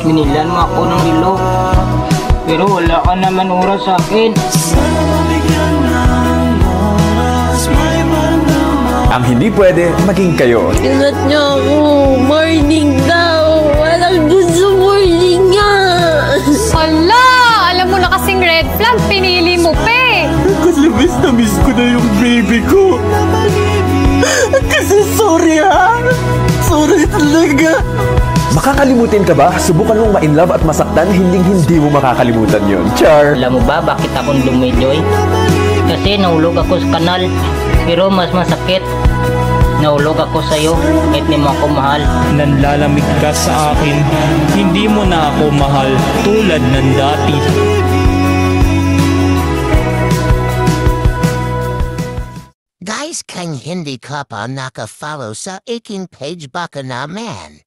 Minilan mo ako ng relo. Pero wala ka naman oras sa akin. Ang hindi pwede, maging kayo. Ingat niyo ako. Morning daw. Walang gusto morning nga. Hala! Alam mo na kasing red flag, pinili mo pa eh. Kasi miss ko na yung baby ko. Kasi sorry ha. Sorry talaga. Makakalimutin ka ba? Subukan mong ma-inlove at masaktan, hindi mo makakalimutan yun. Char! Alam mo ba bakit akong lumijoy? Kasi nahulog ako sa kanal. Pero mas masakit. Nahulog ako sa'yo kahit di mo ako mahal. Nanlalamig ka sa akin. Hindi mo na ako mahal tulad ng dati. Guys, kung hindi ka pa naka-follow sa aking page baka naman.